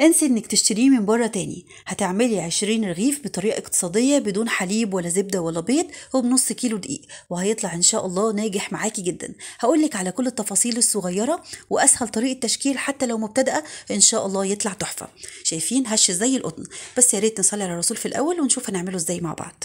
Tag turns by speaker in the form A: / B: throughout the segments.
A: انسي انك تشتريه من بره تاني. هتعملي 20 رغيف بطريقة اقتصادية بدون حليب ولا زبدة ولا بيض وبنص كيلو دقيق، وهيطلع ان شاء الله ناجح معاكي جدا. هقولك على كل التفاصيل الصغيرة واسهل طريقة تشكيل حتى لو مبتدئة، ان شاء الله يطلع تحفة. شايفين هش زي القطن؟ بس يا ريت نصلي على الرسول في الاول ونشوف هنعمله ازاي مع بعض.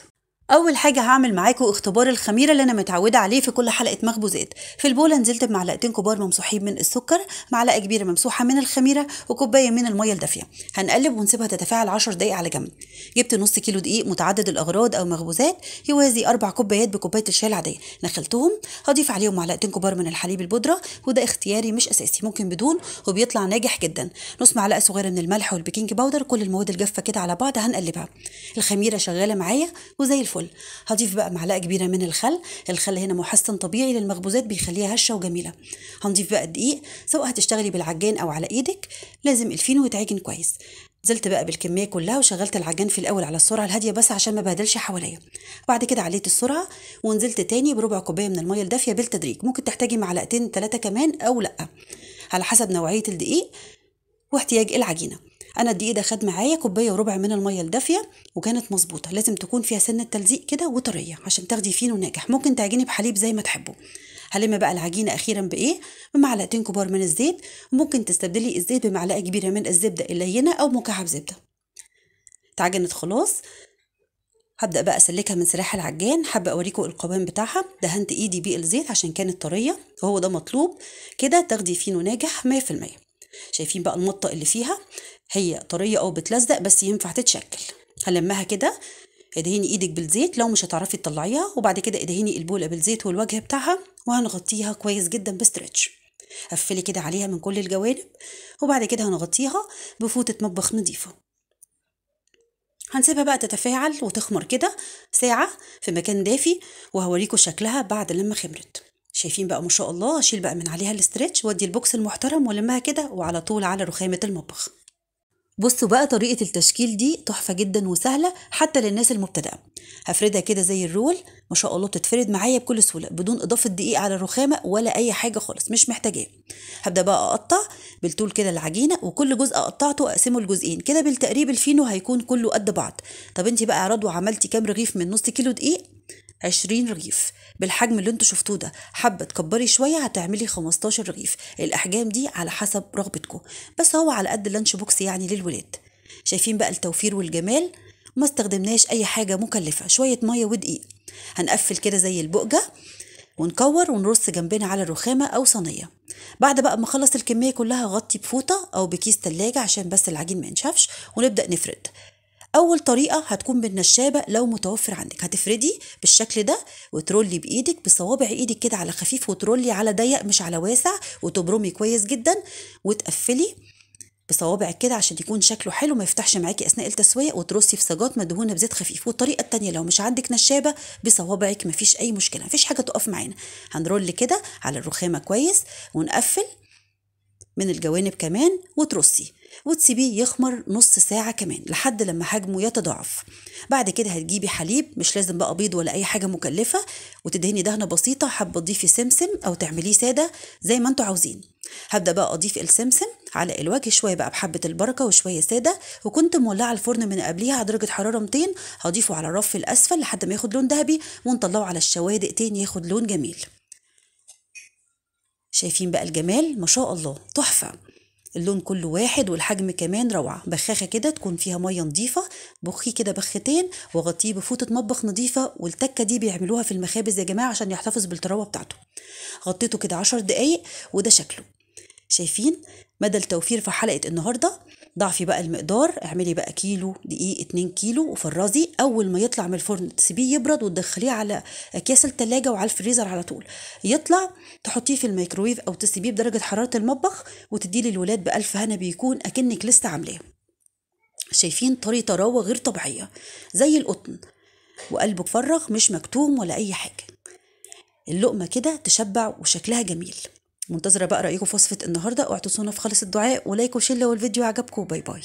A: اول حاجه هعمل معاكم اختبار الخميره اللي انا متعوده عليه في كل حلقه مخبوزات. في البوله نزلت بمعلقتين كبار ممسوحين من السكر، معلقه كبيره ممسوحه من الخميره، وكوبايه من الميه الدافيه. هنقلب ونسيبها تتفاعل 10 دقايق على جنب. جبت نص كيلو دقيق متعدد الاغراض او مخبوزات يوازي 4 كوبايات بكوبايه الشاي العاديه، نخلتهم. هضيف عليهم معلقتين كبار من الحليب البودره، وده اختياري مش اساسي، ممكن بدون وبيطلع ناجح جدا. نص معلقه صغيره من الملح والبيكنج باودر، كل المواد الجافه كده على بعض هنقلبها. الخميره شغاله معايا وزي الفل. هضيف بقى معلقه كبيره من الخل هنا محسن طبيعي للمخبوزات بيخليها هشه وجميله. هنضيف بقى الدقيق، سواء هتشتغلي بالعجان او على ايدك، لازم الفينو يتعجن كويس. نزلت بقى بالكميه كلها وشغلت العجان في الاول على السرعه الهاديه بس عشان ما بهدلش حواليا. بعد كده عليت السرعه ونزلت تاني بربع كوبايه من الميه الدافيه بالتدريج، ممكن تحتاجي معلقتين 3 كمان او لا، على حسب نوعيه الدقيق واحتياج العجينه. انا الدقيق ده خد معايا كوبايه وربع من الميه الدافيه وكانت مظبوطه، لازم تكون فيها سنه تلزيق كده وطريه عشان تاخدي فينو ناجح. ممكن تعجني بحليب زي ما تحبوا. هلم بقى العجينه اخيرا بايه؟ بمعلقتين كبار من الزيت. ممكن تستبدلي الزيت بمعلقه كبيره من الزبده اللينه او مكعب زبده. اتعجنت خلاص. هبدأ بقى أسلكها من سراح العجان. حابة أوريكم القوام بتاعها. دهنت إيدي بالزيت عشان كانت طرية وهو ده مطلوب، كده تاخدي فينو ناجح 100%. شايفين بقى المطة اللي فيها؟ هي طرية أو بتلزق بس ينفع تتشكل. هلمها كده. ادهني ايدك بالزيت لو مش هتعرفي تطلعيها، وبعد كده ادهني البولة بالزيت والوجه بتاعها، وهنغطيها كويس جدا بستريتش. قفلي كده عليها من كل الجوانب، وبعد كده هنغطيها بفوطة مطبخ نظيفة. هنسيبها بقى تتفاعل وتخمر كده ساعة في مكان دافي، وهوريكم شكلها بعد لما خمرت. شايفين بقى ما شاء الله. اشيل بقى من عليها الاسترتش وادي البوكس المحترم ولمها كده وعلى طول على رخامة المطبخ. بصوا بقى طريقة التشكيل دي تحفة جدا وسهلة حتى للناس المبتدئة. هفردها كده زي الرول، ما شاء الله بتتفرد معايا بكل سهولة بدون إضافة دقيق على الرخامة ولا أي حاجة خالص، مش محتاجاه. هبدأ بقى أقطع بالطول كده العجينة، وكل جزء قطعته أقسمه لجزئين كده بالتقريب، الفينو هيكون كله قد بعض. طب انتي بقى يا رضوى عملتي كام رغيف من نص كيلو دقيق؟ 20 رغيف بالحجم اللي انتوا شفتوه ده. حابه تكبري شويه هتعملي 15 رغيف. الاحجام دي على حسب رغبتكم، بس هو على قد اللانش بوكس يعني للولاد. شايفين بقى التوفير والجمال؟ ما استخدمناش اي حاجه مكلفه، شويه ميه ودقيق. هنقفل كده زي البقجه ونكور ونرص جنبنا على الرخامه او صينيه. بعد بقى ما اخلص الكميه كلها غطي بفوطه او بكيس تلاجة عشان بس العجين ما ينشفش، ونبدا نفرد. اول طريقه هتكون بالنشابه لو متوفر عندك. هتفردي بالشكل ده وترولي بايدك بصوابع ايدك كده على خفيف، وترولي على ضيق مش على واسع، وتبرمي كويس جدا وتقفلي بصوابعك كده عشان يكون شكله حلو ما يفتحش معاكي اثناء التسويه، وترصي في صاجات مدهونه بزيت خفيف. والطريقه التانية لو مش عندك نشابه بصوابعك مفيش اي مشكله، مفيش حاجه تقف معانا. هنرول كده على الرخامه كويس ونقفل من الجوانب كمان وترصي، وتسيبيه يخمر نص ساعة كمان لحد لما حجمه يتضاعف. بعد كده هتجيبي حليب، مش لازم بقى بيض ولا أي حاجة مكلفة، وتدهني دهنة بسيطة. حابة تضيفي سمسم أو تعمليه سادة زي ما انتوا عاوزين. هبدأ بقى أضيف السمسم على الوجه شوية بقى بحبة البركة وشوية سادة، وكنت مولعة الفرن من قبليها على درجة حرارة 200. هضيفه على الرف الأسفل لحد ما ياخد لون ذهبي، ونطلعه على الشواية دقيقتين ياخد لون جميل. شايفين بقى الجمال؟ ما شاء الله تحفة. اللون كله واحد والحجم كمان روعة. بخاخة كده تكون فيها مية نظيفة، بخيه كده بختين وغطيه بفوطة مطبخ نظيفة. والتكة دي بيعملوها في المخابز يا جماعة عشان يحتفظ بالطراوة بتاعته. غطيته كده 10 دقايق وده شكله. شايفين مدى التوفير في حلقة النهاردة؟ ضعفي بقى المقدار، اعملي بقى كيلو دقيق 2 كيلو وفرزي. اول ما يطلع من الفرن تسيبيه يبرد وتدخليه على اكياس التلاجة وعلى الفريزر على طول. يطلع تحطيه في الميكرويف او تسيبيه بدرجة حرارة المطبخ وتديه للولاد بألف هنا، بيكون اكنك لسه عاملاه. شايفين طري طراوة غير طبيعية زي القطن، وقلبه مفرغ مش مكتوم ولا اي حاجة. اللقمة كده تشبع وشكلها جميل. منتظرة بقى رأيكم في وصفة النهاردة، واعتصونا في خالص الدعاء ولايك وشير لو الفيديو عجبكم. باي باي.